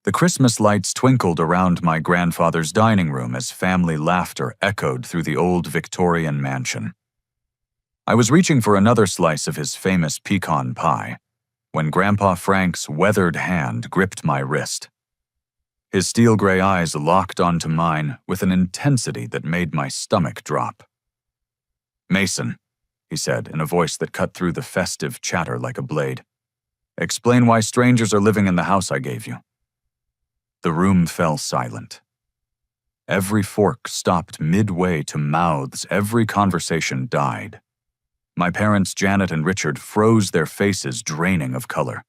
The Christmas lights twinkled around my grandfather's dining room as family laughter echoed through the old Victorian mansion. I was reaching for another slice of his famous pecan pie when Grandpa Frank's weathered hand gripped my wrist. His steel-gray eyes locked onto mine with an intensity that made my stomach drop. "Mason," he said in a voice that cut through the festive chatter like a blade, "explain why strangers are living in the house I gave you." The room fell silent. Every fork stopped midway to mouths, every conversation died. My parents, Janet and Richard, froze their faces, draining of color.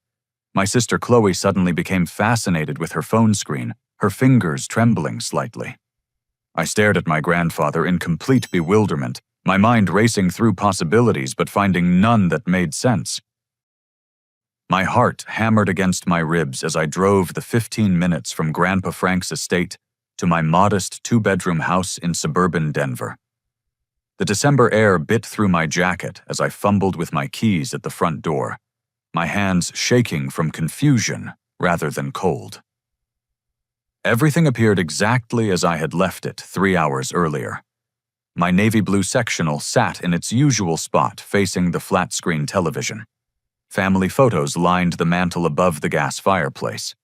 My sister Chloe suddenly became fascinated with her phone screen, her fingers trembling slightly. I stared at my grandfather in complete bewilderment, my mind racing through possibilities but finding none that made sense. My heart hammered against my ribs as I drove the 15 minutes from Grandpa Frank's estate to my modest two-bedroom house in suburban Denver. The December air bit through my jacket as I fumbled with my keys at the front door, my hands shaking from confusion rather than cold. Everything appeared exactly as I had left it 3 hours earlier. My navy blue sectional sat in its usual spot facing the flat-screen television. Family photos lined the mantel above the gas fireplace.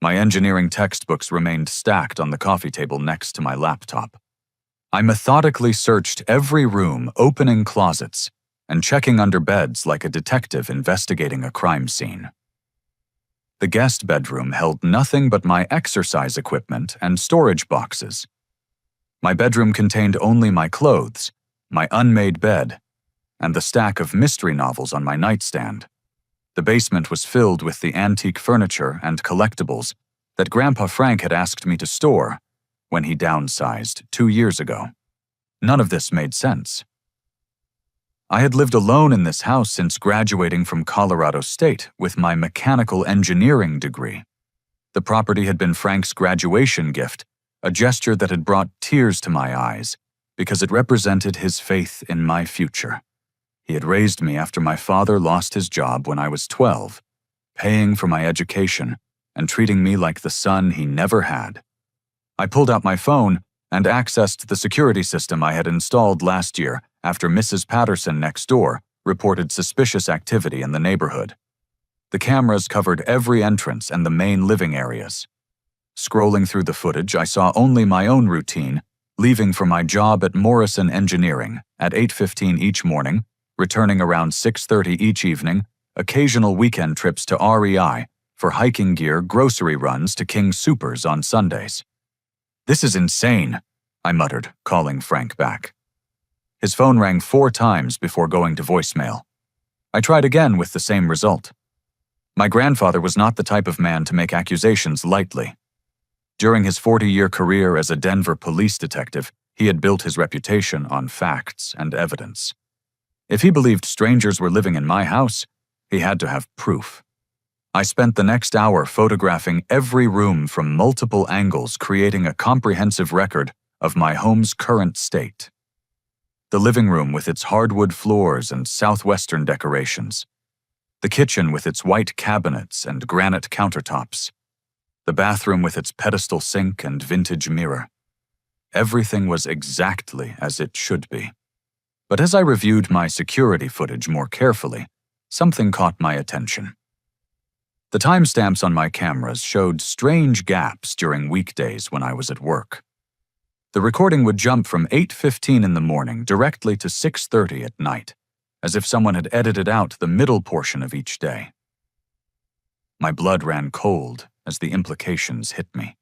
My engineering textbooks remained stacked on the coffee table next to my laptop. I methodically searched every room, opening closets, and checking under beds like a detective investigating a crime scene. The guest bedroom held nothing but my exercise equipment and storage boxes. My bedroom contained only my clothes, my unmade bed, and the stack of mystery novels on my nightstand. The basement was filled with the antique furniture and collectibles that Grandpa Frank had asked me to store when he downsized 2 years ago. None of this made sense. I had lived alone in this house since graduating from Colorado State with my mechanical engineering degree. The property had been Frank's graduation gift, a gesture that had brought tears to my eyes because it represented his faith in my future. He had raised me after my father lost his job when I was 12, paying for my education and treating me like the son he never had. I pulled out my phone and accessed the security system I had installed last year after Mrs. Patterson next door reported suspicious activity in the neighborhood. The cameras covered every entrance and the main living areas. Scrolling through the footage, I saw only my own routine, leaving for my job at Morrison Engineering at 8:15 each morning, returning around 6:30 each evening, occasional weekend trips to REI for hiking gear, grocery runs to King Soopers on Sundays. "This is insane," I muttered, calling Frank back. His phone rang 4 times before going to voicemail. I tried again with the same result. My grandfather was not the type of man to make accusations lightly. During his 40-year career as a Denver police detective, he had built his reputation on facts and evidence. If he believed strangers were living in my house, he had to have proof. I spent the next hour photographing every room from multiple angles, creating a comprehensive record of my home's current state. The living room with its hardwood floors and southwestern decorations. The kitchen with its white cabinets and granite countertops. The bathroom with its pedestal sink and vintage mirror. Everything was exactly as it should be. But as I reviewed my security footage more carefully, something caught my attention. The timestamps on my cameras showed strange gaps during weekdays when I was at work. The recording would jump from 8:15 in the morning directly to 6:30 at night, as if someone had edited out the middle portion of each day. My blood ran cold as the implications hit me.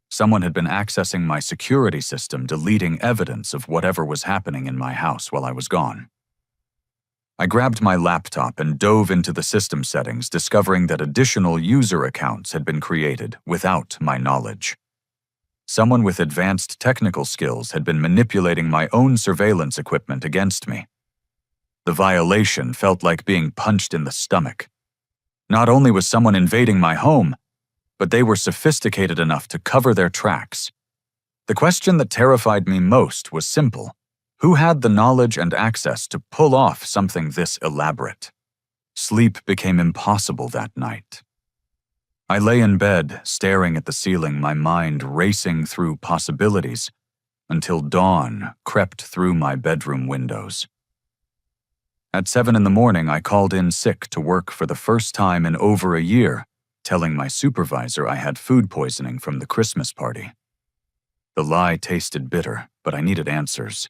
Someone had been accessing my security system, deleting evidence of whatever was happening in my house while I was gone. I grabbed my laptop and dove into the system settings, discovering that additional user accounts had been created without my knowledge. Someone with advanced technical skills had been manipulating my own surveillance equipment against me. The violation felt like being punched in the stomach. Not only was someone invading my home, but they were sophisticated enough to cover their tracks. The question that terrified me most was simple. Who had the knowledge and access to pull off something this elaborate? Sleep became impossible that night. I lay in bed, staring at the ceiling, my mind racing through possibilities, until dawn crept through my bedroom windows. At 7 in the morning, I called in sick to work for the first time in over a year, telling my supervisor I had food poisoning from the Christmas party. The lie tasted bitter, but I needed answers.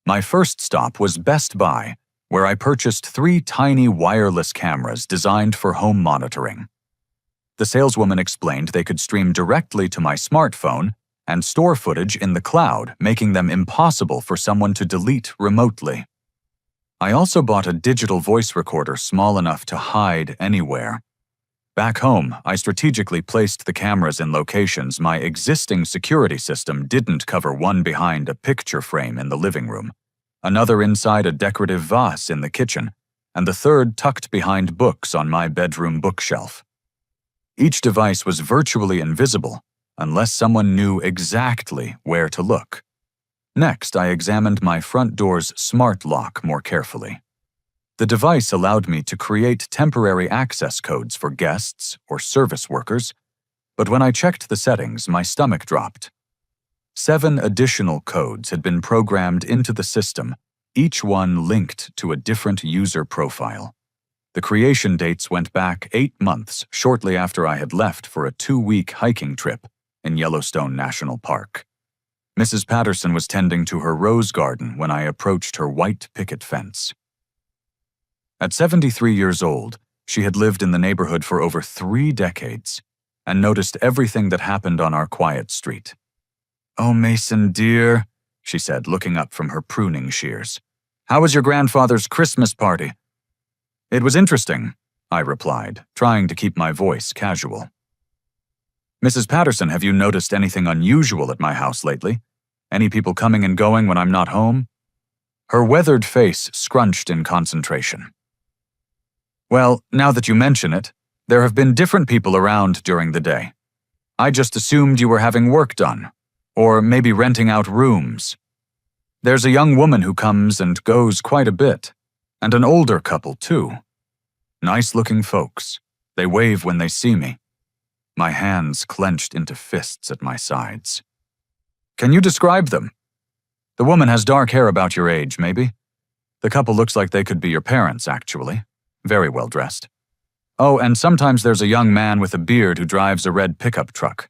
My first stop was Best Buy, where I purchased 3 tiny wireless cameras designed for home monitoring. The saleswoman explained they could stream directly to my smartphone and store footage in the cloud, making them impossible for someone to delete remotely. I also bought a digital voice recorder small enough to hide anywhere. Back home, I strategically placed the cameras in locations my existing security system didn't cover, one behind a picture frame in the living room, another inside a decorative vase in the kitchen, and the third tucked behind books on my bedroom bookshelf. Each device was virtually invisible unless someone knew exactly where to look. Next, I examined my front door's smart lock more carefully. The device allowed me to create temporary access codes for guests or service workers, but when I checked the settings, my stomach dropped. 7 additional codes had been programmed into the system, each one linked to a different user profile. The creation dates went back 8 months, shortly after I had left for a 2-week hiking trip in Yellowstone National Park. Mrs. Patterson was tending to her rose garden when I approached her white picket fence. At 73 years old, she had lived in the neighborhood for over 3 decades and noticed everything that happened on our quiet street. "Oh, Mason, dear," she said, looking up from her pruning shears. "How was your grandfather's Christmas party?" "It was interesting," I replied, trying to keep my voice casual. "Mrs. Patterson, have you noticed anything unusual at my house lately? Any people coming and going when I'm not home?" Her weathered face scrunched in concentration. "Well, now that you mention it, there have been different people around during the day. I just assumed you were having work done, or maybe renting out rooms. There's a young woman who comes and goes quite a bit, and an older couple too. Nice-looking folks. They wave when they see me." My hands clenched into fists at my sides. "Can you describe them? The woman has dark hair about your age, maybe. The couple looks like they could be your parents, actually. Very well dressed. Oh, and sometimes there's a young man with a beard who drives a red pickup truck."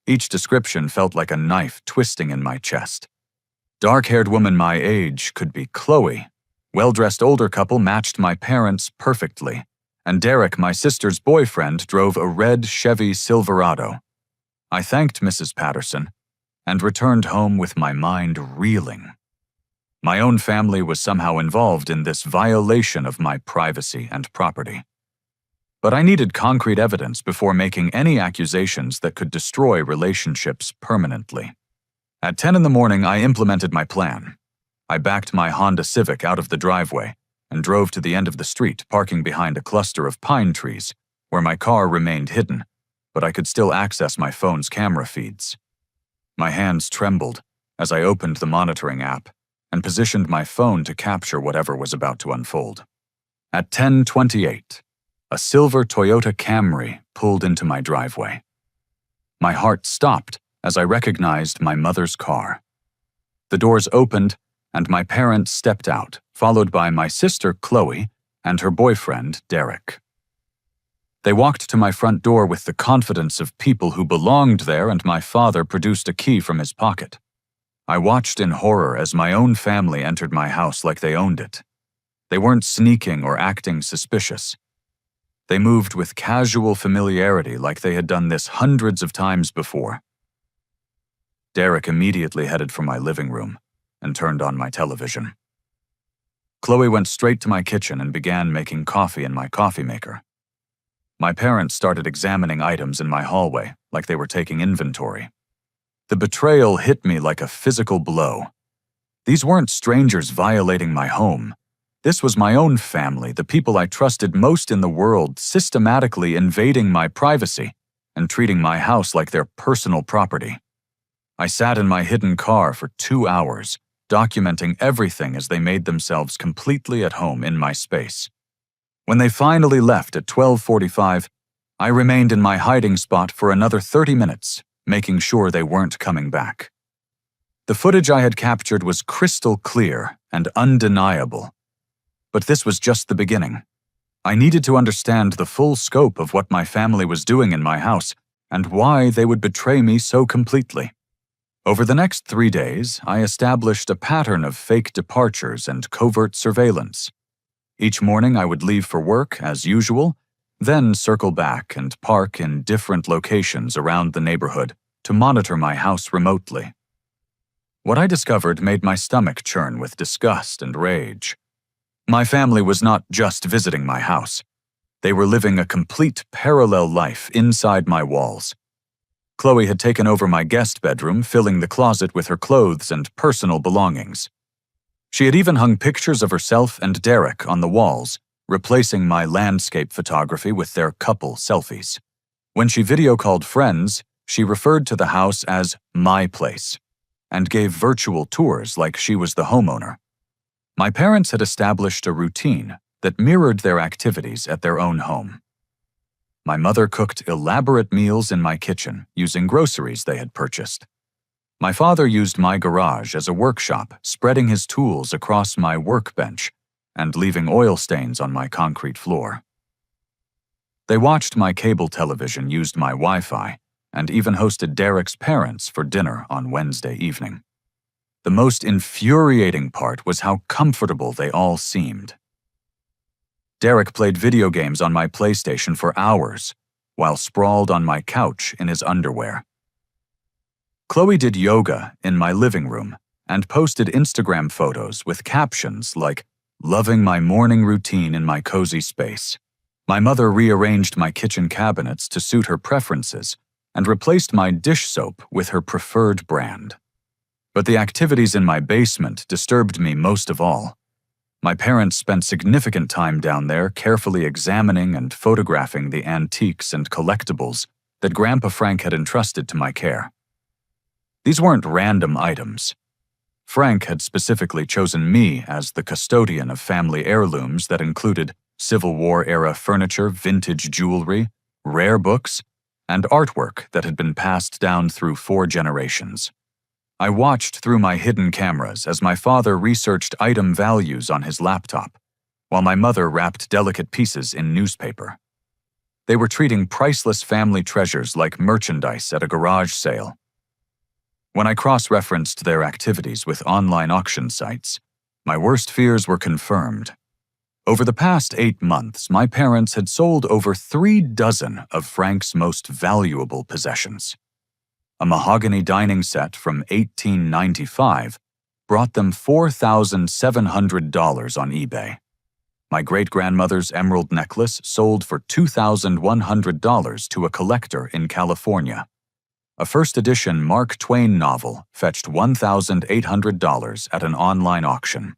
Each description felt like a knife twisting in my chest. Dark-haired woman my age could be Chloe. Well-dressed older couple matched my parents perfectly, and Derek, my sister's boyfriend, drove a red Chevy Silverado. I thanked Mrs. Patterson and returned home with my mind reeling. My own family was somehow involved in this violation of my privacy and property. But I needed concrete evidence before making any accusations that could destroy relationships permanently. At 10 in the morning, I implemented my plan. I backed my Honda Civic out of the driveway and drove to the end of the street, parking behind a cluster of pine trees, where my car remained hidden, but I could still access my phone's camera feeds. My hands trembled as I opened the monitoring app and positioned my phone to capture whatever was about to unfold. At 10:28, a silver Toyota Camry pulled into my driveway. My heart stopped as I recognized my mother's car. The doors opened and my parents stepped out, followed by my sister Chloe and her boyfriend Derek. They walked to my front door with the confidence of people who belonged there, and my father produced a key from his pocket. I watched in horror as my own family entered my house like they owned it. They weren't sneaking or acting suspicious. They moved with casual familiarity like they had done this hundreds of times before. Derek immediately headed for my living room and turned on my television. Chloe went straight to my kitchen and began making coffee in my coffee maker. My parents started examining items in my hallway like they were taking inventory. The betrayal hit me like a physical blow. These weren't strangers violating my home. This was my own family, the people I trusted most in the world, systematically invading my privacy and treating my house like their personal property. I sat in my hidden car for 2 hours, documenting everything as they made themselves completely at home in my space. When they finally left at 12:45, I remained in my hiding spot for another 30 minutes, making sure they weren't coming back. The footage I had captured was crystal clear and undeniable. But this was just the beginning. I needed to understand the full scope of what my family was doing in my house and why they would betray me so completely. Over the next 3 days, I established a pattern of fake departures and covert surveillance. Each morning I would leave for work, as usual, then circle back and park in different locations around the neighborhood to monitor my house remotely. What I discovered made my stomach churn with disgust and rage. My family was not just visiting my house. They were living a complete parallel life inside my walls. Chloe had taken over my guest bedroom, filling the closet with her clothes and personal belongings. She had even hung pictures of herself and Derek on the walls, replacing my landscape photography with their couple selfies. When she video called friends, she referred to the house as my place and gave virtual tours like she was the homeowner. My parents had established a routine that mirrored their activities at their own home. My mother cooked elaborate meals in my kitchen using groceries they had purchased. My father used my garage as a workshop, spreading his tools across my workbench and leaving oil stains on my concrete floor. They watched my cable television, used my Wi-Fi, and even hosted Derek's parents for dinner on Wednesday evening. The most infuriating part was how comfortable they all seemed. Derek played video games on my PlayStation for hours, while sprawled on my couch in his underwear. Chloe did yoga in my living room and posted Instagram photos with captions like, "Loving my morning routine in my cozy space." My mother rearranged my kitchen cabinets to suit her preferences and replaced my dish soap with her preferred brand. But the activities in my basement disturbed me most of all. My parents spent significant time down there carefully examining and photographing the antiques and collectibles that Grandpa Frank had entrusted to my care. These weren't random items. Frank had specifically chosen me as the custodian of family heirlooms that included Civil War-era furniture, vintage jewelry, rare books, and artwork that had been passed down through 4 generations. I watched through my hidden cameras as my father researched item values on his laptop, while my mother wrapped delicate pieces in newspaper. They were treating priceless family treasures like merchandise at a garage sale. When I cross-referenced their activities with online auction sites, my worst fears were confirmed. Over the past 8 months, my parents had sold over 3 dozen of Frank's most valuable possessions. A mahogany dining set from 1895 brought them $4,700 on eBay. My great-grandmother's emerald necklace sold for $2,100 to a collector in California. A first-edition Mark Twain novel fetched $1,800 at an online auction.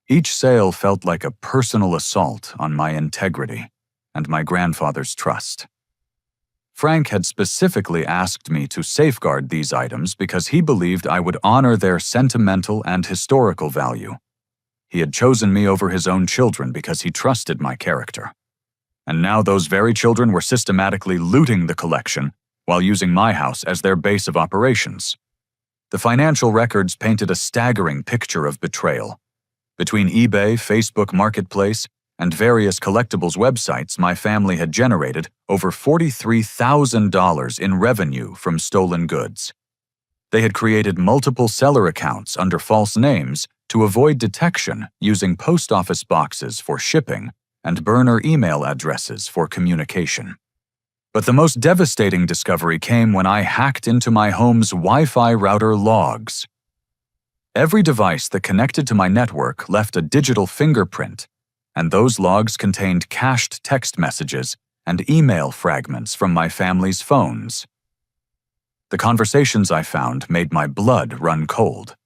Each sale felt like a personal assault on my integrity and my grandfather's trust. Frank had specifically asked me to safeguard these items because he believed I would honor their sentimental and historical value. He had chosen me over his own children because he trusted my character. And now those very children were systematically looting the collection while using my house as their base of operations. The financial records painted a staggering picture of betrayal. Between eBay, Facebook Marketplace, and various collectibles websites, my family had generated over $43,000 in revenue from stolen goods. They had created multiple seller accounts under false names to avoid detection using post office boxes for shipping and burner email addresses for communication. But the most devastating discovery came when I hacked into my home's Wi-Fi router logs. Every device that connected to my network left a digital fingerprint, and those logs contained cached text messages and email fragments from my family's phones. The conversations I found made my blood run cold.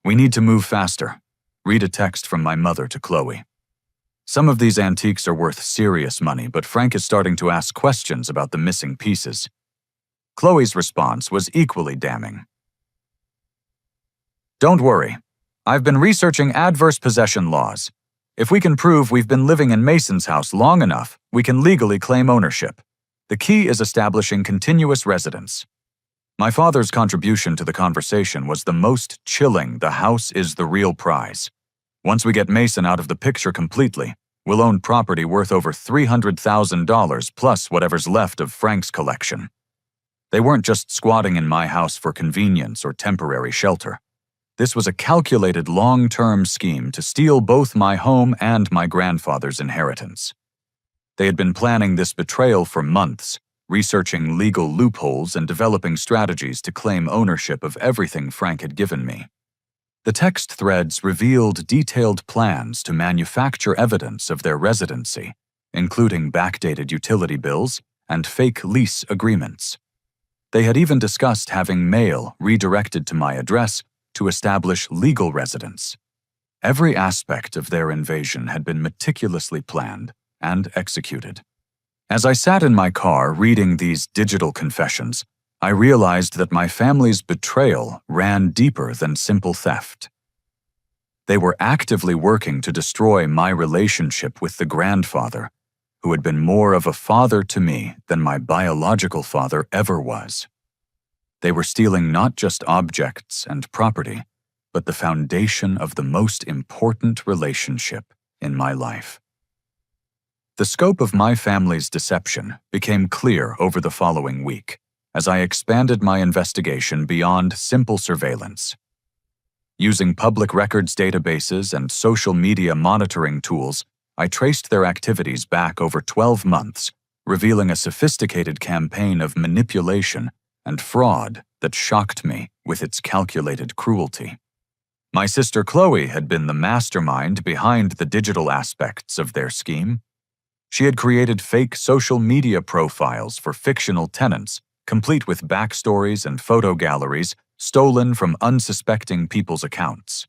"We need to move faster." Read a text from my mother to Chloe. "Some of these antiques are worth serious money, but Frank is starting to ask questions about the missing pieces." Chloe's response was equally damning. "Don't worry. I've been researching adverse possession laws. If we can prove we've been living in Mason's house long enough, we can legally claim ownership. The key is establishing continuous residence. My father's contribution to the conversation was the most chilling. The house is the real prize. Once we get Mason out of the picture completely, we'll own property worth over $300,000 plus whatever's left of Frank's collection. They weren't just squatting in my house for convenience or temporary shelter. This was a calculated long-term scheme to steal both my home and my grandfather's inheritance. They had been planning this betrayal for months, researching legal loopholes and developing strategies to claim ownership of everything Frank had given me. The text threads revealed detailed plans to manufacture evidence of their residency, including backdated utility bills and fake lease agreements. They had even discussed having mail redirected to my address to establish legal residence. Every aspect of their invasion had been meticulously planned and executed. As I sat in my car reading these digital confessions, I realized that my family's betrayal ran deeper than simple theft. They were actively working to destroy my relationship with the grandfather, who had been more of a father to me than my biological father ever was. They were stealing not just objects and property, but the foundation of the most important relationship in my life. The scope of my family's deception became clear over the following week, as I expanded my investigation beyond simple surveillance. Using public records databases and social media monitoring tools, I traced their activities back over 12 months, revealing a sophisticated campaign of manipulation and fraud that shocked me with its calculated cruelty. My sister Chloe had been the mastermind behind the digital aspects of their scheme. She had created fake social media profiles for fictional tenants, complete with backstories and photo galleries stolen from unsuspecting people's accounts.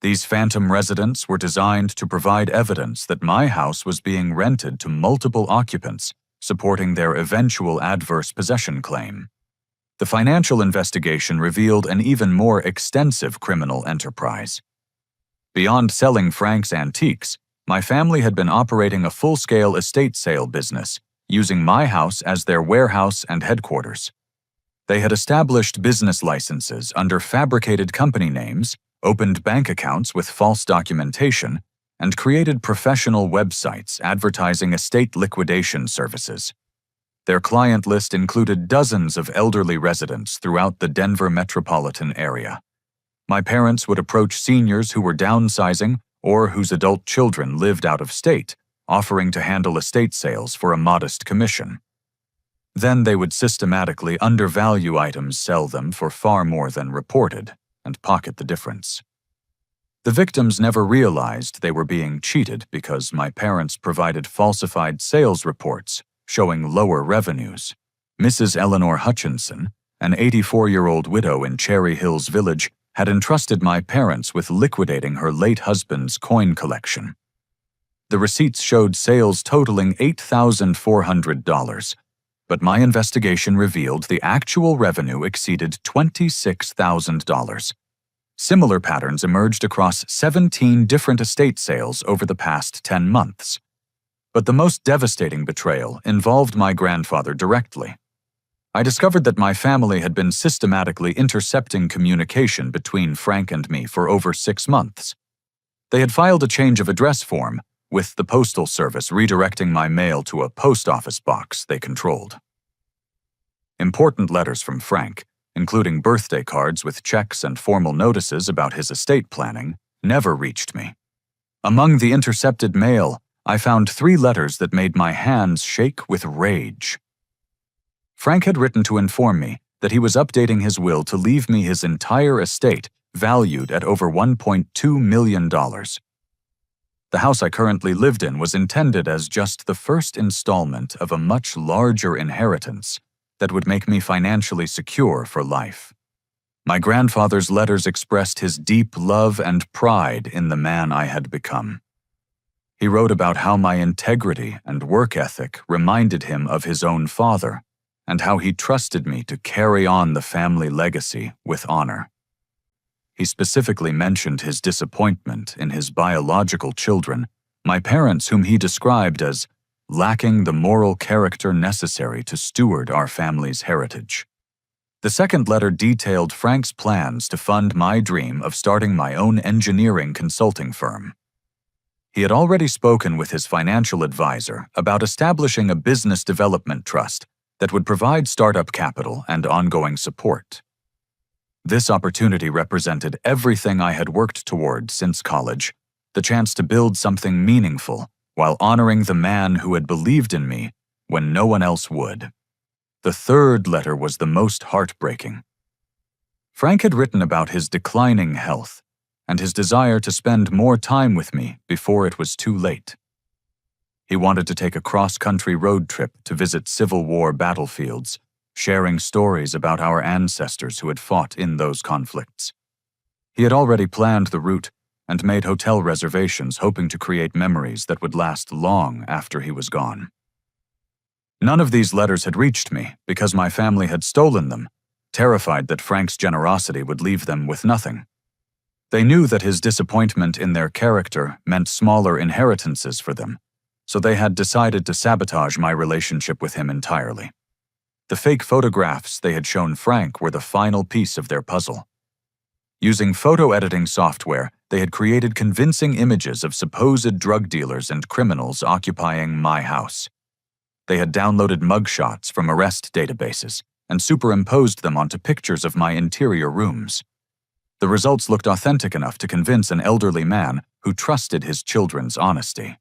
These phantom residents were designed to provide evidence that my house was being rented to multiple occupants, supporting their eventual adverse possession claim. The financial investigation revealed an even more extensive criminal enterprise. Beyond selling Frank's antiques, my family had been operating a full-scale estate sale business, using my house as their warehouse and headquarters. They had established business licenses under fabricated company names, opened bank accounts with false documentation, and created professional websites advertising estate liquidation services. Their client list included dozens of elderly residents throughout the Denver metropolitan area. My parents would approach seniors who were downsizing or whose adult children lived out of state, offering to handle estate sales for a modest commission. Then they would systematically undervalue items, sell them for far more than reported, and pocket the difference. The victims never realized they were being cheated because my parents provided falsified sales reports showing lower revenues. Mrs. Eleanor Hutchinson, an 84-year-old widow in Cherry Hills Village, had entrusted my parents with liquidating her late husband's coin collection. The receipts showed sales totaling $8,400, but my investigation revealed the actual revenue exceeded $26,000. Similar patterns emerged across 17 different estate sales over the past 10 months. But the most devastating betrayal involved my grandfather directly. I discovered that my family had been systematically intercepting communication between Frank and me for over 6 months. They had filed a change of address form, with the postal service redirecting my mail to a post office box they controlled. Important letters from Frank, including birthday cards with checks and formal notices about his estate planning, never reached me. Among the intercepted mail, I found 3 letters that made my hands shake with rage. Frank had written to inform me that he was updating his will to leave me his entire estate, valued at over $1.2 million. The house I currently lived in was intended as just the first installment of a much larger inheritance that would make me financially secure for life. My grandfather's letters expressed his deep love and pride in the man I had become. He wrote about how my integrity and work ethic reminded him of his own father, and how he trusted me to carry on the family legacy with honor. He specifically mentioned his disappointment in his biological children, my parents whom he described as lacking the moral character necessary to steward our family's heritage. The second letter detailed Frank's plans to fund my dream of starting my own engineering consulting firm. He had already spoken with his financial advisor about establishing a business development trust that would provide startup capital and ongoing support. This opportunity represented everything I had worked toward since college, the chance to build something meaningful while honoring the man who had believed in me when no one else would. The third letter was the most heartbreaking. Frank had written about his declining health and his desire to spend more time with me before it was too late. He wanted to take a cross-country road trip to visit Civil War battlefields, sharing stories about our ancestors who had fought in those conflicts. He had already planned the route and made hotel reservations, hoping to create memories that would last long after he was gone. None of these letters had reached me because my family had stolen them, terrified that Frank's generosity would leave them with nothing. They knew that his disappointment in their character meant smaller inheritances for them, so they had decided to sabotage my relationship with him entirely. The fake photographs they had shown Frank were the final piece of their puzzle. Using photo editing software, they had created convincing images of supposed drug dealers and criminals occupying my house. They had downloaded mugshots from arrest databases and superimposed them onto pictures of my interior rooms. The results looked authentic enough to convince an elderly man who trusted his children's honesty.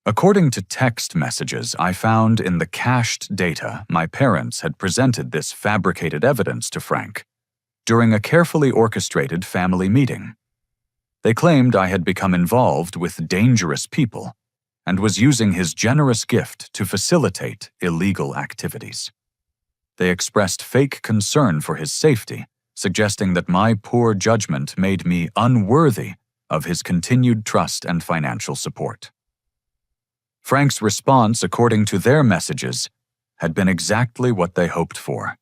According to text messages I found in the cached data, my parents had presented this fabricated evidence to Frank during a carefully orchestrated family meeting. They claimed I had become involved with dangerous people and was using his generous gift to facilitate illegal activities. They expressed fake concern for his safety, suggesting that my poor judgment made me unworthy of his continued trust and financial support. Frank's response, according to their messages, had been exactly what they hoped for.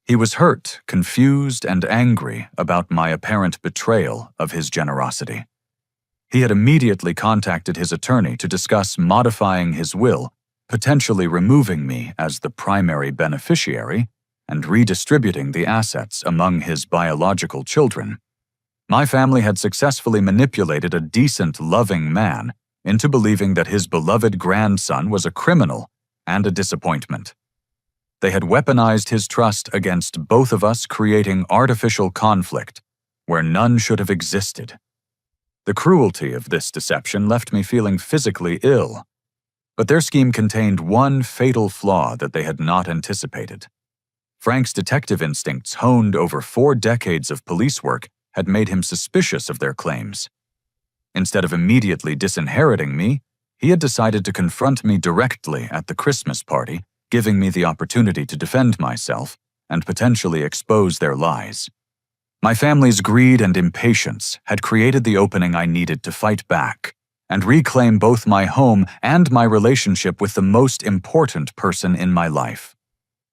He was hurt, confused, and angry about my apparent betrayal of his generosity. He had immediately contacted his attorney to discuss modifying his will, potentially removing me as the primary beneficiary and redistributing the assets among his biological children. My family had successfully manipulated a decent, loving man into believing that his beloved grandson was a criminal and a disappointment. They had weaponized his trust against both of us, creating artificial conflict where none should have existed. The cruelty of this deception left me feeling physically ill, but their scheme contained one fatal flaw that they had not anticipated. Frank's detective instincts, honed over 4 decades of police work, had made him suspicious of their claims. Instead of immediately disinheriting me, he had decided to confront me directly at the Christmas party, giving me the opportunity to defend myself and potentially expose their lies. My family's greed and impatience had created the opening I needed to fight back and reclaim both my home and my relationship with the most important person in my life.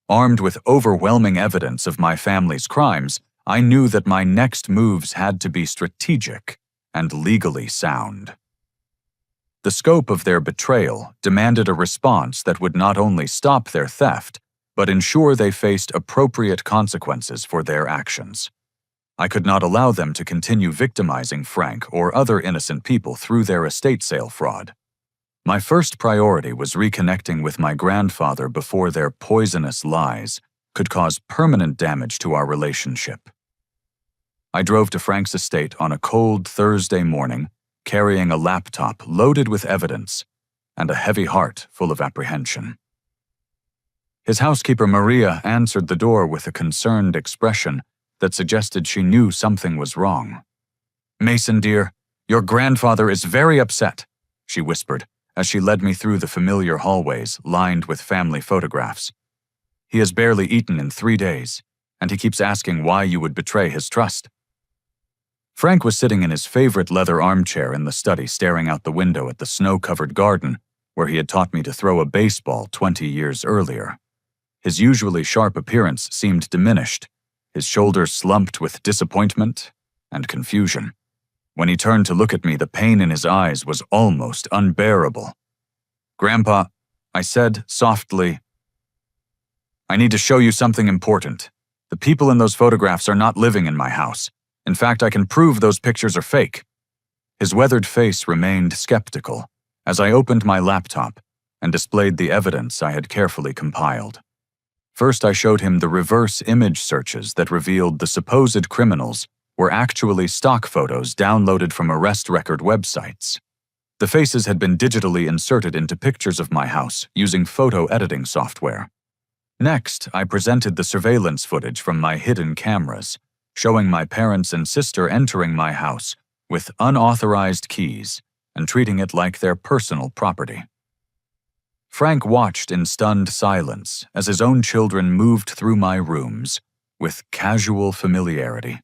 Armed with overwhelming evidence of my family's crimes, I knew that my next moves had to be strategic and legally sound. The scope of their betrayal demanded a response that would not only stop their theft, but ensure they faced appropriate consequences for their actions. I could not allow them to continue victimizing Frank or other innocent people through their estate sale fraud. My first priority was reconnecting with my grandfather before their poisonous lies could cause permanent damage to our relationship. I drove to Frank's estate on a cold Thursday morning, carrying a laptop loaded with evidence and a heavy heart full of apprehension. His housekeeper Maria answered the door with a concerned expression that suggested she knew something was wrong. "Mason, dear, your grandfather is very upset," she whispered as she led me through the familiar hallways lined with family photographs. "He has barely eaten in 3 days, and he keeps asking why you would betray his trust." Frank was sitting in his favorite leather armchair in the study, staring out the window at the snow-covered garden where he had taught me to throw a baseball 20 years earlier. His usually sharp appearance seemed diminished, his shoulders slumped with disappointment and confusion. When he turned to look at me, the pain in his eyes was almost unbearable. "Grandpa," I said softly, "I need to show you something important. The people in those photographs are not living in my house. In fact, I can prove those pictures are fake." His weathered face remained skeptical as I opened my laptop and displayed the evidence I had carefully compiled. First, I showed him the reverse image searches that revealed the supposed criminals were actually stock photos downloaded from arrest record websites. The faces had been digitally inserted into pictures of my house using photo editing software. Next, I presented the surveillance footage from my hidden cameras, showing my parents and sister entering my house with unauthorized keys and treating it like their personal property. Frank watched in stunned silence as his own children moved through my rooms with casual familiarity,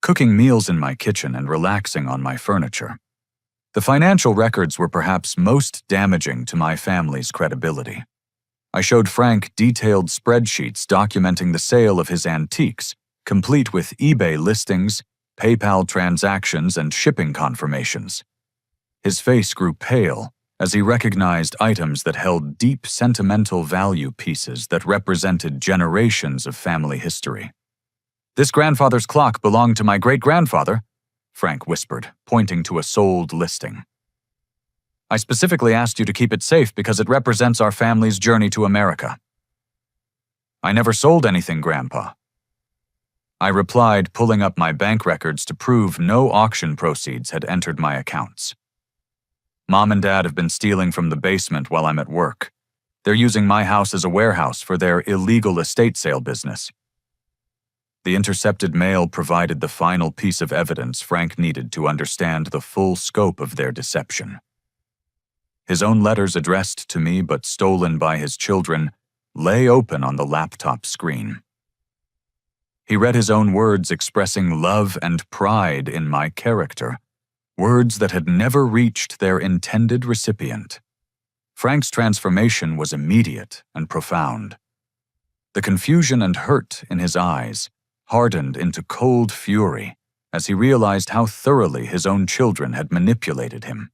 cooking meals in my kitchen and relaxing on my furniture. The financial records were perhaps most damaging to my family's credibility. I showed Frank detailed spreadsheets documenting the sale of his antiques, complete with eBay listings, PayPal transactions, and shipping confirmations. His face grew pale as he recognized items that held deep sentimental value pieces that represented generations of family history. "This grandfather's clock belonged to my great-grandfather," Frank whispered, pointing to a sold listing. "I specifically asked you to keep it safe because it represents our family's journey to America." "I never sold anything, Grandpa," I replied, pulling up my bank records to prove no auction proceeds had entered my accounts. "Mom and Dad have been stealing from the basement while I'm at work. They're using my house as a warehouse for their illegal estate sale business." The intercepted mail provided the final piece of evidence Frank needed to understand the full scope of their deception. His own letters addressed to me but stolen by his children lay open on the laptop screen. He read his own words expressing love and pride in my character, words that had never reached their intended recipient. Frank's transformation was immediate and profound. The confusion and hurt in his eyes hardened into cold fury as he realized how thoroughly his own children had manipulated him.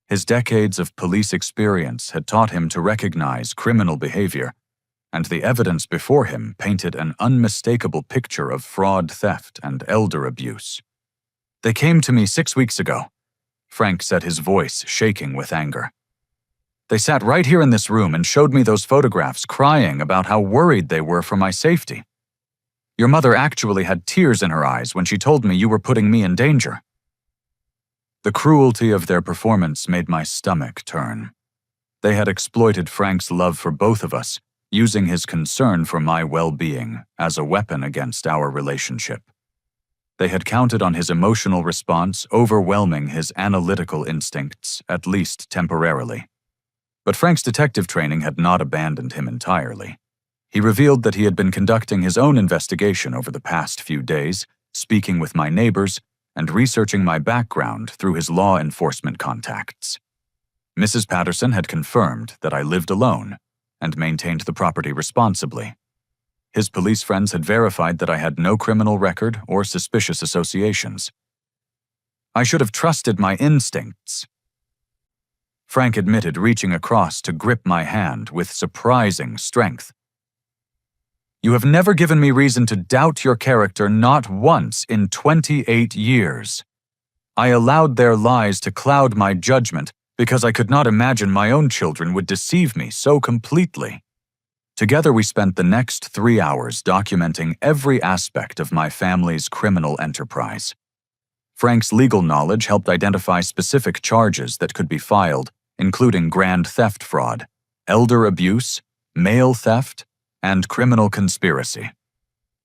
His decades of police experience had taught him to recognize criminal behavior, and the evidence before him painted an unmistakable picture of fraud, theft, and elder abuse. "They came to me 6 weeks ago," Frank said, his voice shaking with anger. "They sat right here in this room and showed me those photographs, crying about how worried they were for my safety. Your mother actually had tears in her eyes when she told me you were putting me in danger." The cruelty of their performance made my stomach turn. They had exploited Frank's love for both of us, using his concern for my well-being as a weapon against our relationship. They had counted on his emotional response overwhelming his analytical instincts, at least temporarily. But Frank's detective training had not abandoned him entirely. He revealed that he had been conducting his own investigation over the past few days, speaking with my neighbors, and researching my background through his law enforcement contacts. Mrs. Patterson had confirmed that I lived alone and maintained the property responsibly. His police friends had verified that I had no criminal record or suspicious associations. I should have trusted my instincts, Frank admitted, reaching across to grip my hand with surprising strength. "You have never given me reason to doubt your character, not once in 28 years. I allowed their lies to cloud my judgment because I could not imagine my own children would deceive me so completely." Together we spent the next 3 hours documenting every aspect of my family's criminal enterprise. Frank's legal knowledge helped identify specific charges that could be filed, including grand theft fraud, elder abuse, mail theft, and criminal conspiracy.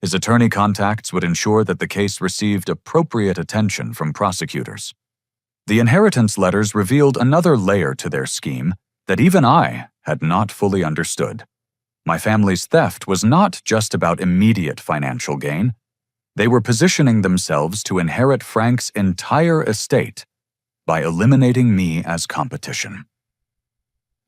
His attorney contacts would ensure that the case received appropriate attention from prosecutors. The inheritance letters revealed another layer to their scheme that even I had not fully understood. My family's theft was not just about immediate financial gain. They were positioning themselves to inherit Frank's entire estate by eliminating me as competition.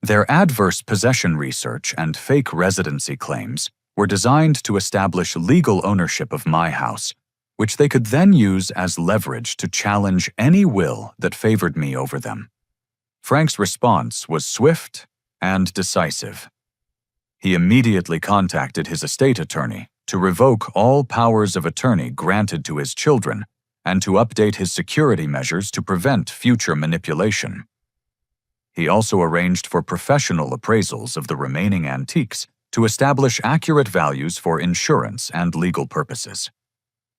Their adverse possession research and fake residency claims were designed to establish legal ownership of my house, which they could then use as leverage to challenge any will that favored me over them. Frank's response was swift and decisive. He immediately contacted his estate attorney to revoke all powers of attorney granted to his children and to update his security measures to prevent future manipulation. He also arranged for professional appraisals of the remaining antiques to establish accurate values for insurance and legal purposes.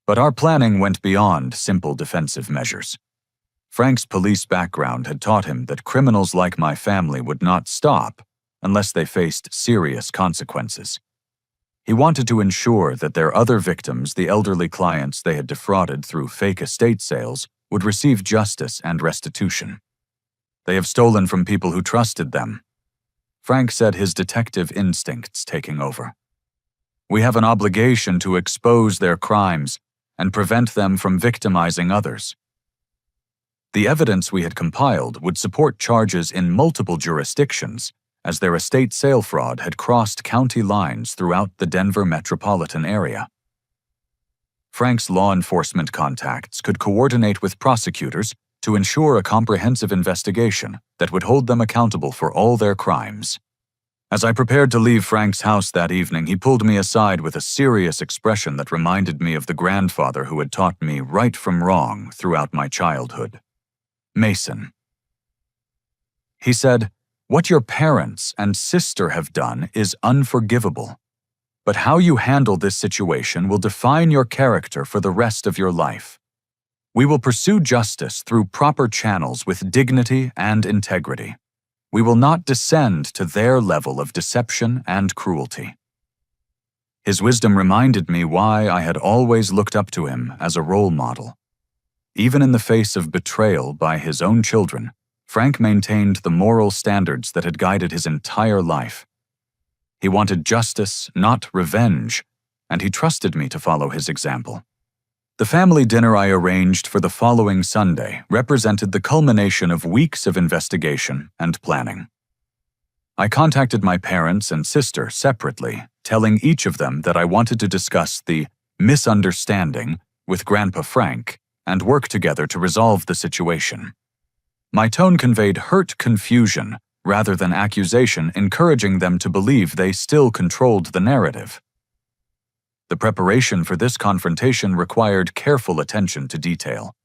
But our planning went beyond simple defensive measures. Frank's police background had taught him that criminals like my family would not stop unless they faced serious consequences. He wanted to ensure that their other victims, the elderly clients they had defrauded through fake estate sales, would receive justice and restitution. They have stolen from people who trusted them. Frank said, his detective instincts taking over. We have an obligation to expose their crimes and prevent them from victimizing others. The evidence we had compiled would support charges in multiple jurisdictions, as their estate sale fraud had crossed county lines throughout the Denver metropolitan area. Frank's law enforcement contacts could coordinate with prosecutors to ensure a comprehensive investigation that would hold them accountable for all their crimes. As I prepared to leave Frank's house that evening, he pulled me aside with a serious expression that reminded me of the grandfather who had taught me right from wrong throughout my childhood. Mason. He said, "What your parents and sister have done is unforgivable, but how you handle this situation will define your character for the rest of your life. We will pursue justice through proper channels with dignity and integrity. We will not descend to their level of deception and cruelty." His wisdom reminded me why I had always looked up to him as a role model. Even in the face of betrayal by his own children, Frank maintained the moral standards that had guided his entire life. He wanted justice, not revenge, and he trusted me to follow his example. The family dinner I arranged for the following Sunday represented the culmination of weeks of investigation and planning. I contacted my parents and sister separately, telling each of them that I wanted to discuss the misunderstanding with Grandpa Frank and work together to resolve the situation. My tone conveyed hurt confusion rather than accusation, encouraging them to believe they still controlled the narrative. The preparation for this confrontation required careful attention to detail.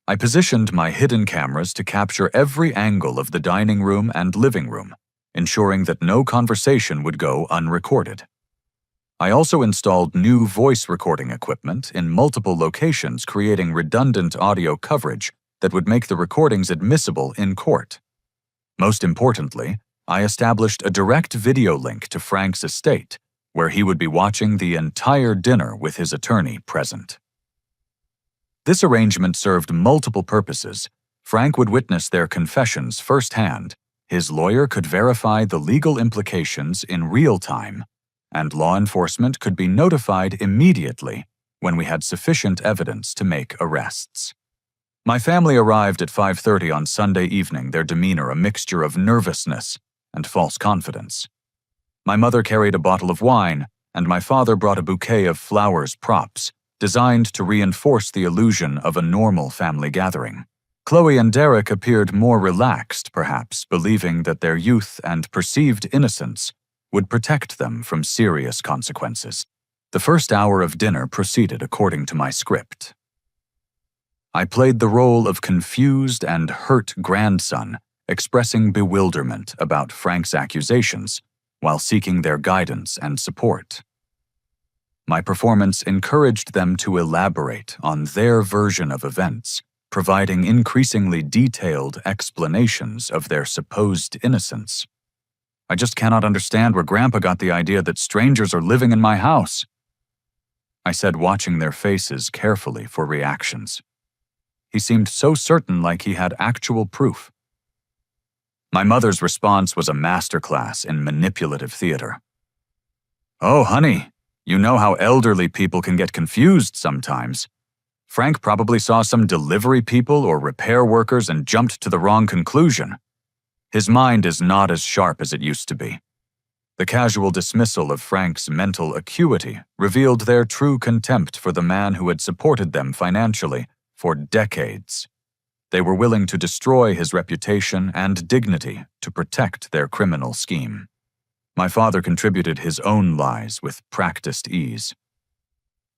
I positioned my hidden cameras to capture every angle of the dining room and living room, ensuring that no conversation would go unrecorded. I also installed new voice recording equipment in multiple locations, creating redundant audio coverage that would make the recordings admissible in court. Most importantly, I established a direct video link to Frank's estate, where he would be watching the entire dinner with his attorney present. This arrangement served multiple purposes. Frank would witness their confessions firsthand, his lawyer could verify the legal implications in real time, and law enforcement could be notified immediately when we had sufficient evidence to make arrests. My family arrived at 5:30 on Sunday evening, their demeanor a mixture of nervousness and false confidence. My mother carried a bottle of wine, and my father brought a bouquet of flowers props, designed to reinforce the illusion of a normal family gathering. Chloe and Derek appeared more relaxed, perhaps, believing that their youth and perceived innocence would protect them from serious consequences. The first hour of dinner proceeded according to my script. I played the role of confused and hurt grandson, expressing bewilderment about Frank's accusations while seeking their guidance and support. My performance encouraged them to elaborate on their version of events, providing increasingly detailed explanations of their supposed innocence. "I just cannot understand where Grandpa got the idea that strangers are living in my house," I said, watching their faces carefully for reactions. He seemed so certain, like he had actual proof. My mother's response was a masterclass in manipulative theater. "Oh, honey, you know how elderly people can get confused sometimes. Frank probably saw some delivery people or repair workers and jumped to the wrong conclusion. His mind is not as sharp as it used to be." The casual dismissal of Frank's mental acuity revealed their true contempt for the man who had supported them financially for decades. They were willing to destroy his reputation and dignity to protect their criminal scheme. My father contributed his own lies with practiced ease.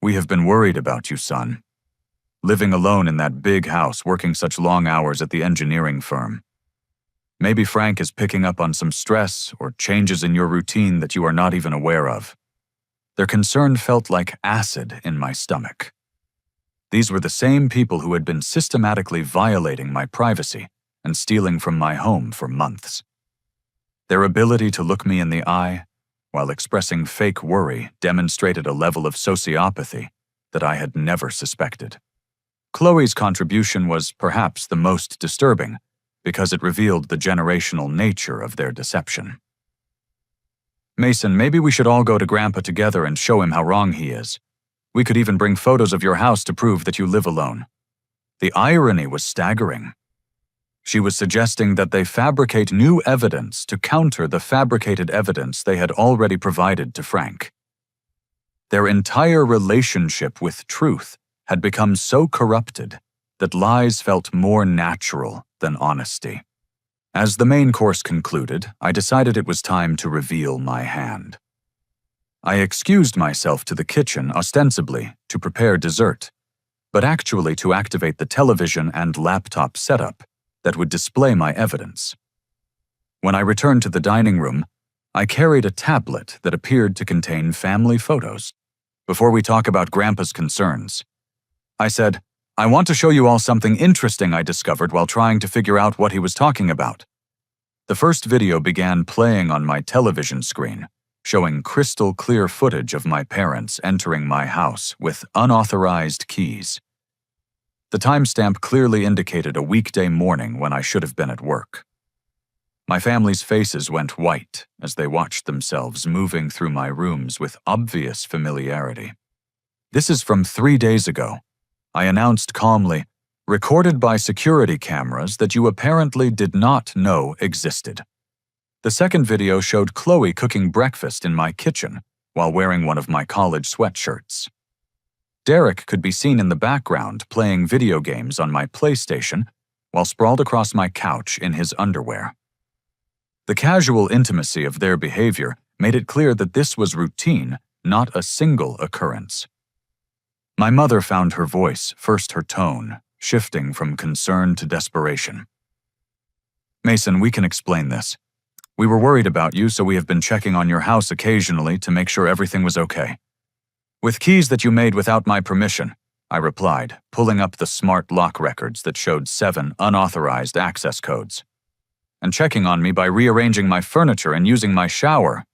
"We have been worried about you, son. Living alone in that big house, working such long hours at the engineering firm. Maybe Frank is picking up on some stress or changes in your routine that you are not even aware of." Their concern felt like acid in my stomach. These were the same people who had been systematically violating my privacy and stealing from my home for months. Their ability to look me in the eye while expressing fake worry demonstrated a level of sociopathy that I had never suspected. Chloe's contribution was perhaps the most disturbing because it revealed the generational nature of their deception. "Mason, maybe we should all go to Grandpa together and show him how wrong he is. We could even bring photos of your house to prove that you live alone." The irony was staggering. She was suggesting that they fabricate new evidence to counter the fabricated evidence they had already provided to Frank. Their entire relationship with truth had become so corrupted that lies felt more natural than honesty. As the main course concluded, I decided it was time to reveal my hand. I excused myself to the kitchen ostensibly to prepare dessert, but actually to activate the television and laptop setup that would display my evidence. When I returned to the dining room, I carried a tablet that appeared to contain family photos. "Before we talk about Grandpa's concerns," I said, "I want to show you all something interesting I discovered while trying to figure out what he was talking about." The first video began playing on my television screen, showing crystal clear footage of my parents entering my house with unauthorized keys. The timestamp clearly indicated a weekday morning when I should have been at work. My family's faces went white as they watched themselves moving through my rooms with obvious familiarity. "This is from 3 days ago," I announced calmly, "recorded by security cameras that you apparently did not know existed." The second video showed Chloe cooking breakfast in my kitchen while wearing one of my college sweatshirts. Derek could be seen in the background playing video games on my PlayStation while sprawled across my couch in his underwear. The casual intimacy of their behavior made it clear that this was routine, not a single occurrence. My mother found her voice, first her tone, shifting from concern to desperation. "Mason, we can explain this. We were worried about you, so we have been checking on your house occasionally to make sure everything was okay. With keys that you made without my permission," I replied, pulling up the smart lock records that showed 7 unauthorized access codes. "And checking on me by rearranging my furniture and using my shower."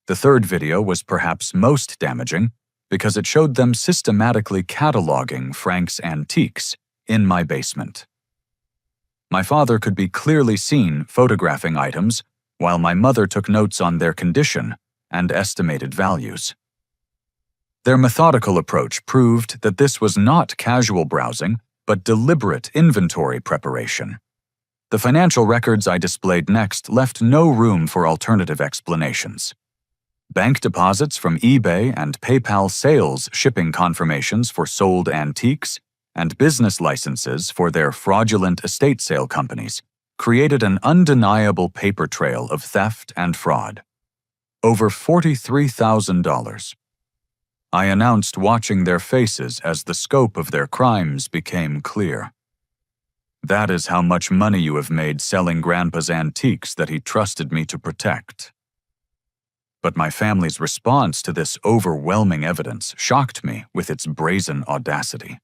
The third video was perhaps most damaging because it showed them systematically cataloging Frank's antiques in my basement. My father could be clearly seen photographing items, while my mother took notes on their condition and estimated values. Their methodical approach proved that this was not casual browsing, but deliberate inventory preparation. The financial records I displayed next left no room for alternative explanations. Bank deposits from eBay and PayPal sales shipping confirmations for sold antiques and business licenses for their fraudulent estate sale companies created an undeniable paper trail of theft and fraud. Over $43,000. I announced, watching their faces as the scope of their crimes became clear. "That is how much money you have made selling Grandpa's antiques that he trusted me to protect." But my family's response to this overwhelming evidence shocked me with its brazen audacity.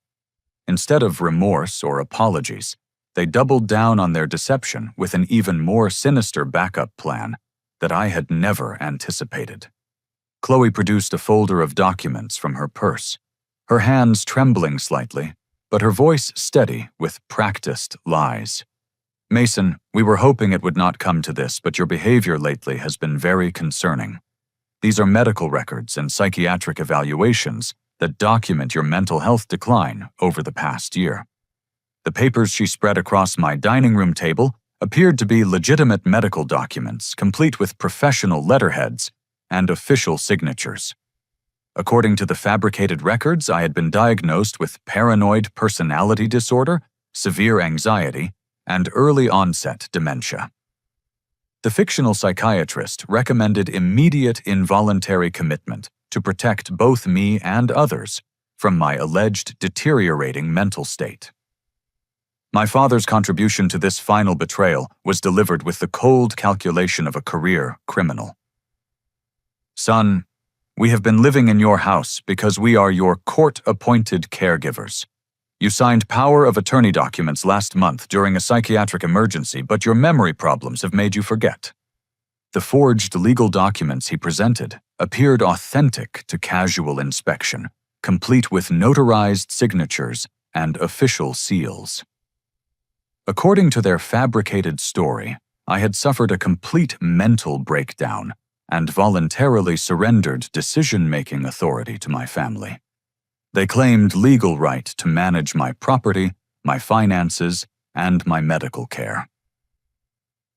Instead of remorse or apologies, they doubled down on their deception with an even more sinister backup plan that I had never anticipated. Chloe produced a folder of documents from her purse, her hands trembling slightly, but her voice steady with practiced lies. "Mason, we were hoping it would not come to this, but your behavior lately has been very concerning. These are medical records and psychiatric evaluations that document your mental health decline over the past year." The papers she spread across my dining room table appeared to be legitimate medical documents, complete with professional letterheads and official signatures. According to the fabricated records, I had been diagnosed with paranoid personality disorder severe anxiety, and early-onset dementia. The fictional psychiatrist recommended immediate involuntary commitment to protect both me and others from my alleged deteriorating mental state. My father's contribution to this final betrayal was delivered with the cold calculation of a career criminal. "Son, we have been living in your house because we are your court-appointed caregivers. You signed power of attorney documents last month during a psychiatric emergency, but your memory problems have made you forget." The forged legal documents he presented appeared authentic to casual inspection, complete with notarized signatures and official seals. According to their fabricated story, I had suffered a complete mental breakdown and voluntarily surrendered decision-making authority to my family. They claimed legal right to manage my property, my finances, and my medical care.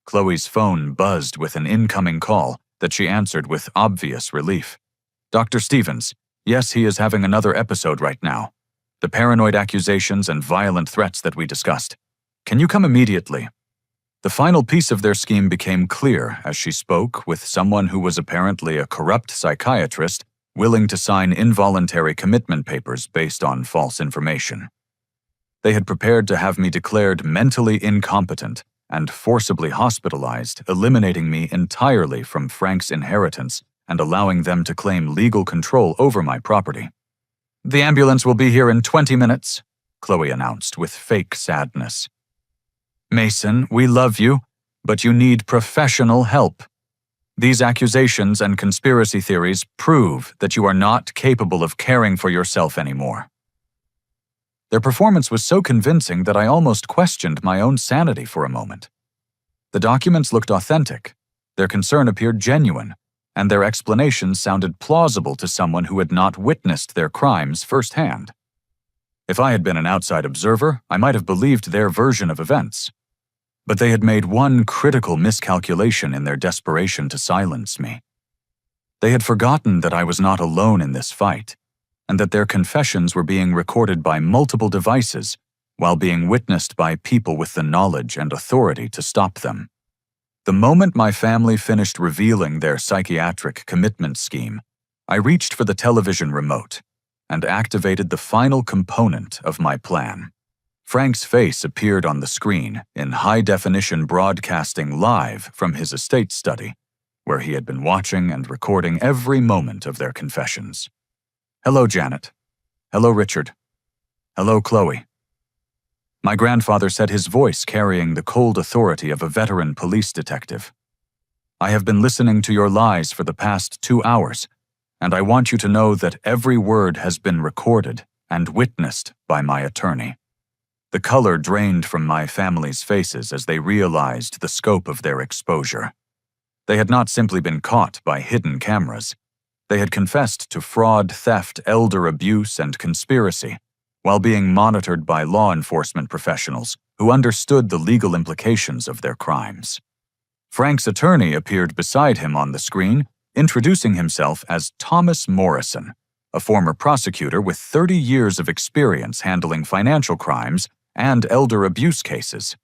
Chloe's phone buzzed with an incoming call that she answered with obvious relief. "Dr. Stevens, yes, he is having another episode right now. The paranoid accusations and violent threats that we discussed. Can you come immediately?" The final piece of their scheme became clear as she spoke with someone who was apparently a corrupt psychiatrist willing to sign involuntary commitment papers based on false information. They had prepared to have me declared mentally incompetent and forcibly hospitalized, eliminating me entirely from Frank's inheritance and allowing them to claim legal control over my property. "The ambulance will be here in 20 minutes, Chloe announced with fake sadness. "Mason, we love you, but you need professional help. These accusations and conspiracy theories prove that you are not capable of caring for yourself anymore." Their performance was so convincing that I almost questioned my own sanity for a moment. The documents looked authentic, their concern appeared genuine, and their explanations sounded plausible to someone who had not witnessed their crimes firsthand. If I had been an outside observer, I might have believed their version of events. But they had made one critical miscalculation in their desperation to silence me. They had forgotten that I was not alone in this fight, and that their confessions were being recorded by multiple devices while being witnessed by people with the knowledge and authority to stop them. The moment my family finished revealing their psychiatric commitment scheme, I reached for the television remote and activated the final component of my plan. Frank's face appeared on the screen in high-definition broadcasting live from his estate study, where he had been watching and recording every moment of their confessions. "Hello, Janet. Hello, Richard. Hello, Chloe." My grandfather said, his voice carrying the cold authority of a veteran police detective. "I have been listening to your lies for the past 2 hours, and I want you to know that every word has been recorded and witnessed by my attorney." The color drained from my family's faces as they realized the scope of their exposure. They had not simply been caught by hidden cameras. They had confessed to fraud, theft, elder abuse, and conspiracy, while being monitored by law enforcement professionals who understood the legal implications of their crimes. Frank's attorney appeared beside him on the screen, introducing himself as Thomas Morrison, a former prosecutor with 30 years of experience handling financial crimes and elder abuse cases.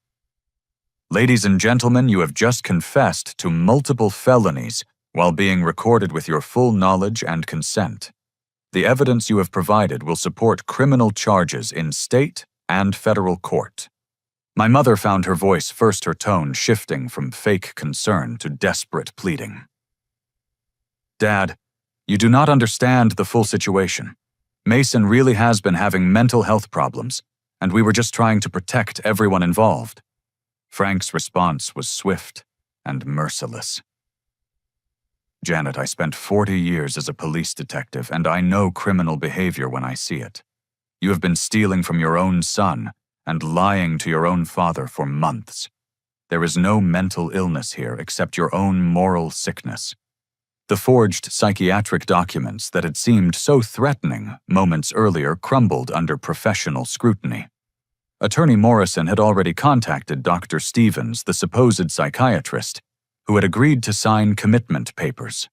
"Ladies and gentlemen, you have just confessed to multiple felonies while being recorded with your full knowledge and consent. The evidence you have provided will support criminal charges in state and federal court." My mother found her voice, first her tone shifting from fake concern to desperate pleading. "Dad, you do not understand the full situation. Mason really has been having mental health problems, and we were just trying to protect everyone involved." Frank's response was swift and merciless. "Janet, I spent 40 years as a police detective, and I know criminal behavior when I see it. You have been stealing from your own son and lying to your own father for months. There is no mental illness here except your own moral sickness." The forged psychiatric documents that had seemed so threatening moments earlier crumbled under professional scrutiny. Attorney Morrison had already contacted Dr. Stevens, the supposed psychiatrist, who had agreed to sign commitment papers.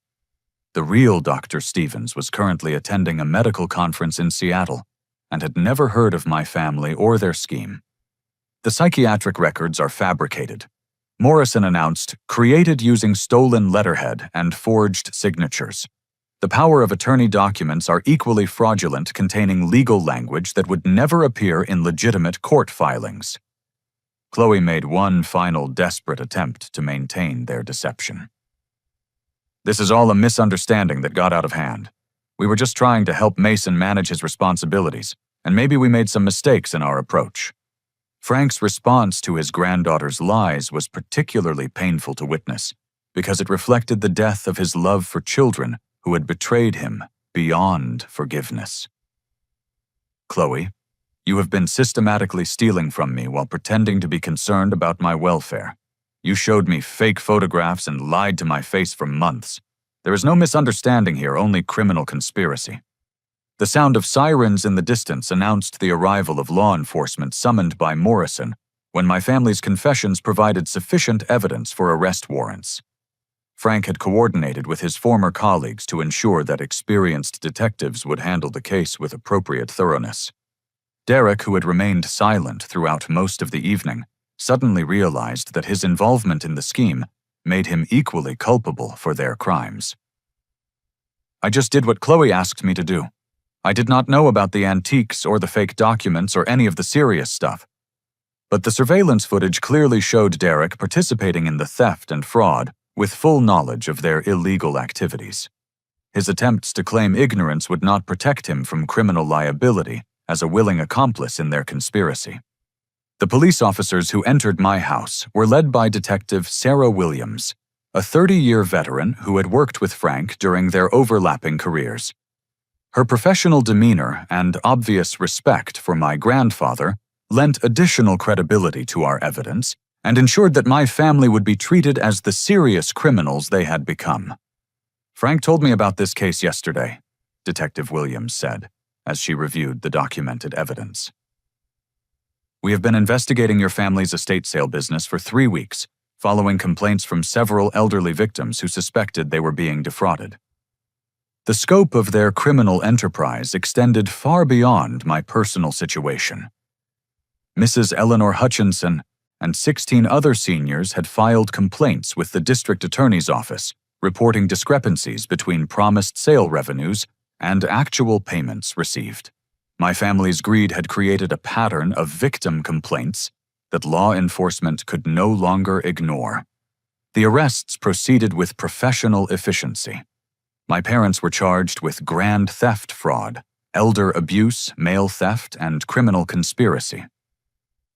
The real Dr. Stevens was currently attending a medical conference in Seattle and had never heard of my family or their scheme. The psychiatric records are fabricated. Morrison announced, created using stolen letterhead and forged signatures. The power of attorney documents are equally fraudulent, containing legal language that would never appear in legitimate court filings. Chloe made one final desperate attempt to maintain their deception. This is all a misunderstanding that got out of hand. We were just trying to help Mason manage his responsibilities, and maybe we made some mistakes in our approach. Frank's response to his granddaughter's lies was particularly painful to witness, because it reflected the death of his love for children who had betrayed him beyond forgiveness. Chloe, you have been systematically stealing from me while pretending to be concerned about my welfare. You showed me fake photographs and lied to my face for months. There is no misunderstanding here, only criminal conspiracy. The sound of sirens in the distance announced the arrival of law enforcement summoned by Morrison when my family's confessions provided sufficient evidence for arrest warrants. Frank had coordinated with his former colleagues to ensure that experienced detectives would handle the case with appropriate thoroughness. Derek, who had remained silent throughout most of the evening, suddenly realized that his involvement in the scheme made him equally culpable for their crimes. I just did what Chloe asked me to do. I did not know about the antiques or the fake documents or any of the serious stuff. But the surveillance footage clearly showed Derek participating in the theft and fraud with full knowledge of their illegal activities. His attempts to claim ignorance would not protect him from criminal liability as a willing accomplice in their conspiracy. The police officers who entered my house were led by Detective Sarah Williams, a 30-year veteran who had worked with Frank during their overlapping careers. Her professional demeanor and obvious respect for my grandfather lent additional credibility to our evidence and ensured that my family would be treated as the serious criminals they had become. Frank told me about this case yesterday, Detective Williams said, as she reviewed the documented evidence. We have been investigating your family's estate sale business for 3 weeks, following complaints from several elderly victims who suspected they were being defrauded. The scope of their criminal enterprise extended far beyond my personal situation. Mrs. Eleanor Hutchinson and 16 other seniors had filed complaints with the district attorney's office, reporting discrepancies between promised sale revenues and actual payments received. My family's greed had created a pattern of victim complaints that law enforcement could no longer ignore. The arrests proceeded with professional efficiency. My parents were charged with grand theft fraud, elder abuse, mail theft, and criminal conspiracy.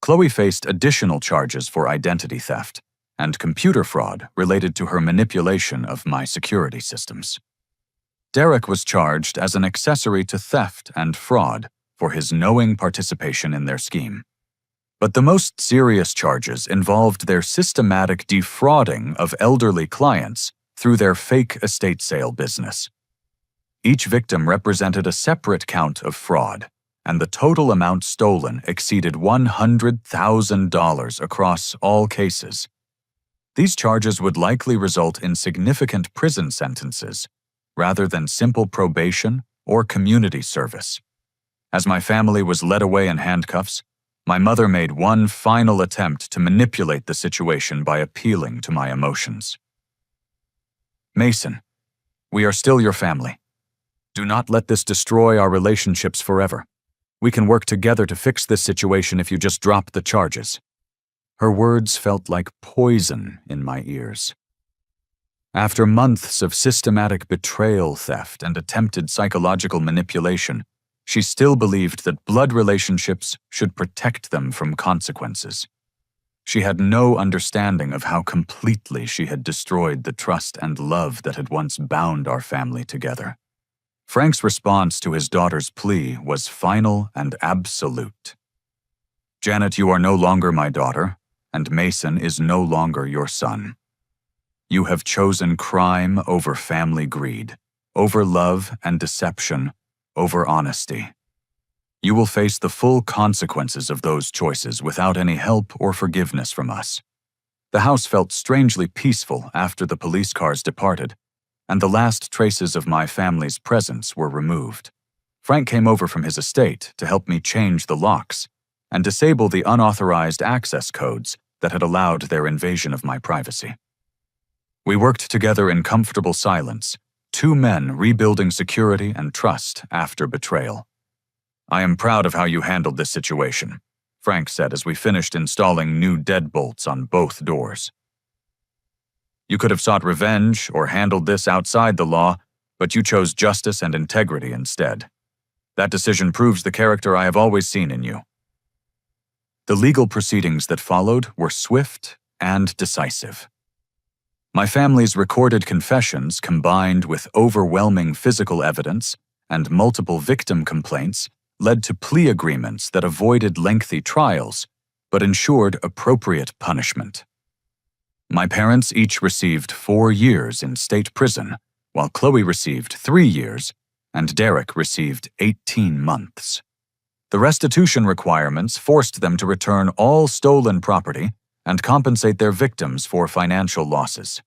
Chloe faced additional charges for identity theft and computer fraud related to her manipulation of my security systems. Derek was charged as an accessory to theft and fraud for his knowing participation in their scheme. But the most serious charges involved their systematic defrauding of elderly clients through their fake estate sale business. Each victim represented a separate count of fraud, and the total amount stolen exceeded $100,000 across all cases. These charges would likely result in significant prison sentences, rather than simple probation or community service. As my family was led away in handcuffs, my mother made one final attempt to manipulate the situation by appealing to my emotions. Mason, we are still your family. Do not let this destroy our relationships forever. We can work together to fix this situation if you just drop the charges. Her words felt like poison in my ears. After months of systematic betrayal, theft, and attempted psychological manipulation, she still believed that blood relationships should protect them from consequences. She had no understanding of how completely she had destroyed the trust and love that had once bound our family together. Frank's response to his daughter's plea was final and absolute. Janet, you are no longer my daughter, and Mason is no longer your son. You have chosen crime over family greed, over love and deception, over honesty. You will face the full consequences of those choices without any help or forgiveness from us. The house felt strangely peaceful after the police cars departed, and the last traces of my family's presence were removed. Frank came over from his estate to help me change the locks, and disable the unauthorized access codes that had allowed their invasion of my privacy. We worked together in comfortable silence, two men rebuilding security and trust after betrayal. "I am proud of how you handled this situation," Frank said as we finished installing new deadbolts on both doors. "You could have sought revenge or handled this outside the law, but you chose justice and integrity instead. That decision proves the character I have always seen in you." The legal proceedings that followed were swift and decisive. My family's recorded confessions, combined with overwhelming physical evidence and multiple victim complaints, led to plea agreements that avoided lengthy trials but ensured appropriate punishment. My parents each received 4 years in state prison, while Chloe received 3 years and Derek received 18 months. The restitution requirements forced them to return all stolen property and compensate their victims for financial losses.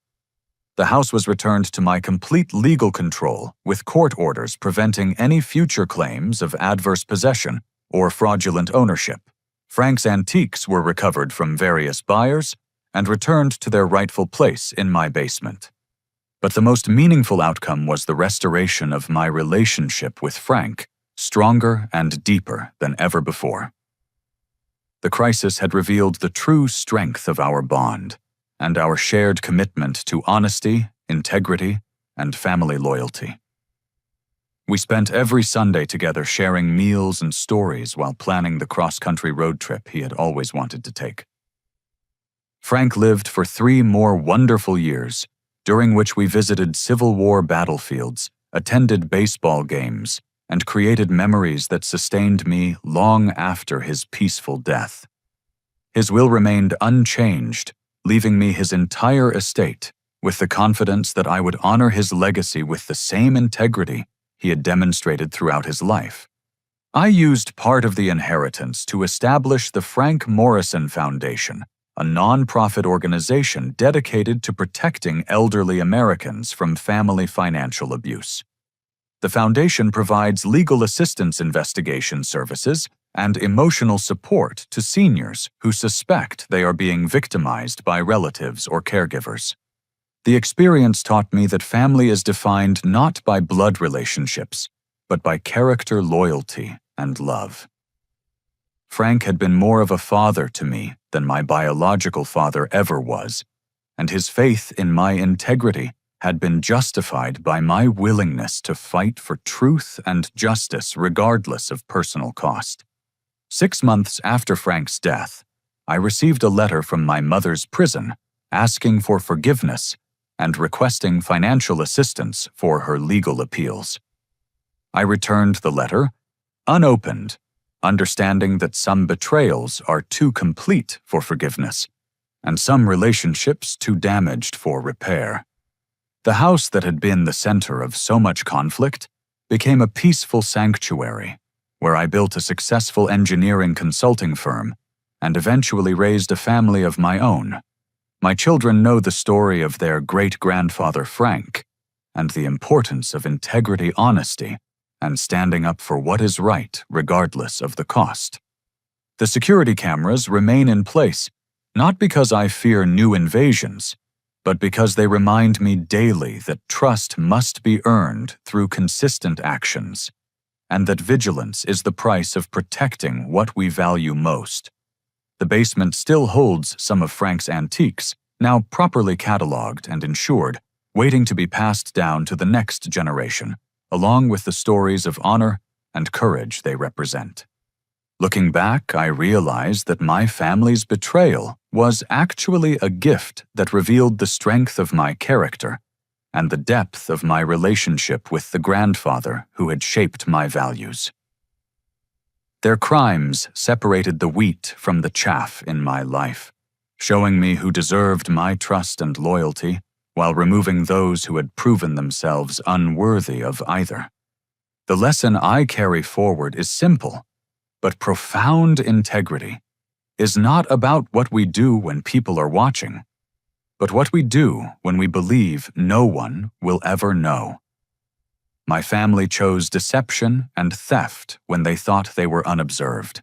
The house was returned to my complete legal control, with court orders preventing any future claims of adverse possession or fraudulent ownership. Frank's antiques were recovered from various buyers and returned to their rightful place in my basement. But the most meaningful outcome was the restoration of my relationship with Frank, stronger and deeper than ever before. The crisis had revealed the true strength of our bond and our shared commitment to honesty, integrity, and family loyalty. We spent every Sunday together sharing meals and stories while planning the cross-country road trip he had always wanted to take. Frank lived for 3 more wonderful years, during which we visited Civil War battlefields, attended baseball games, and created memories that sustained me long after his peaceful death. His will remained unchanged, leaving me his entire estate, with the confidence that I would honor his legacy with the same integrity he had demonstrated throughout his life. I used part of the inheritance to establish the Frank Morrison Foundation, a nonprofit organization dedicated to protecting elderly Americans from family financial abuse. The foundation provides legal assistance investigation services and emotional support to seniors who suspect they are being victimized by relatives or caregivers. The experience taught me that family is defined not by blood relationships, but by character, loyalty, and love. Frank had been more of a father to me than my biological father ever was, and his faith in my integrity had been justified by my willingness to fight for truth and justice regardless of personal cost. 6 months after Frank's death, I received a letter from my mother's prison asking for forgiveness and requesting financial assistance for her legal appeals. I returned the letter, unopened, understanding that some betrayals are too complete for forgiveness, and some relationships too damaged for repair. The house that had been the center of so much conflict became a peaceful sanctuary where I built a successful engineering consulting firm and eventually raised a family of my own. My children know the story of their great-grandfather Frank and the importance of integrity, honesty, and standing up for what is right regardless of the cost. The security cameras remain in place, not because I fear new invasions, but because they remind me daily that trust must be earned through consistent actions, and that vigilance is the price of protecting what we value most. The basement still holds some of Frank's antiques, now properly cataloged and insured, waiting to be passed down to the next generation, along with the stories of honor and courage they represent. Looking back, I realized that my family's betrayal was actually a gift that revealed the strength of my character and the depth of my relationship with the grandfather who had shaped my values. Their crimes separated the wheat from the chaff in my life, showing me who deserved my trust and loyalty while removing those who had proven themselves unworthy of either. The lesson I carry forward is simple, but profound. Integrity is not about what we do when people are watching, but what we do when we believe no one will ever know. My family chose deception and theft when they thought they were unobserved.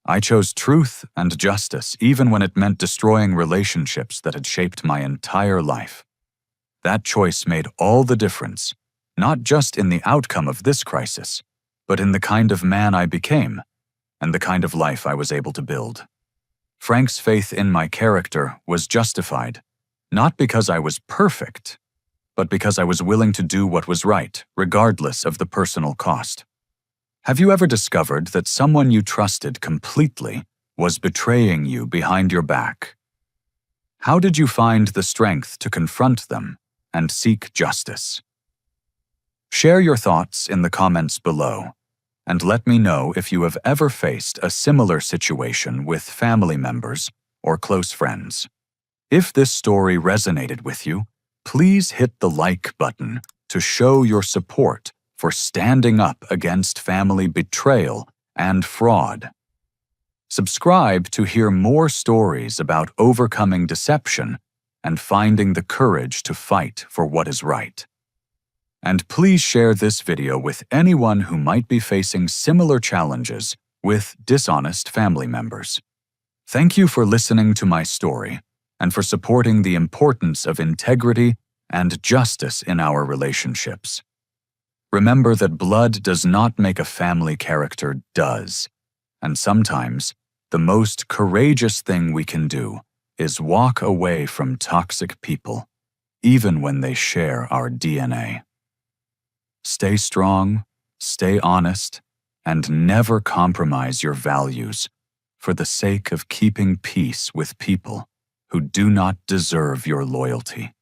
I chose truth and justice even when it meant destroying relationships that had shaped my entire life. That choice made all the difference, not just in the outcome of this crisis, but in the kind of man I became and the kind of life I was able to build. Frank's faith in my character was justified, not because I was perfect, but because I was willing to do what was right, regardless of the personal cost. Have you ever discovered that someone you trusted completely was betraying you behind your back? How did you find the strength to confront them and seek justice? Share your thoughts in the comments below, and let me know if you have ever faced a similar situation with family members or close friends. If this story resonated with you, please hit the like button to show your support for standing up against family betrayal and fraud. Subscribe to hear more stories about overcoming deception and finding the courage to fight for what is right. And please share this video with anyone who might be facing similar challenges with dishonest family members. Thank you for listening to my story and for supporting the importance of integrity and justice in our relationships. Remember that blood does not make a family, character does. And sometimes, the most courageous thing we can do is walk away from toxic people, even when they share our DNA. Stay strong, stay honest, and never compromise your values for the sake of keeping peace with people who do not deserve your loyalty.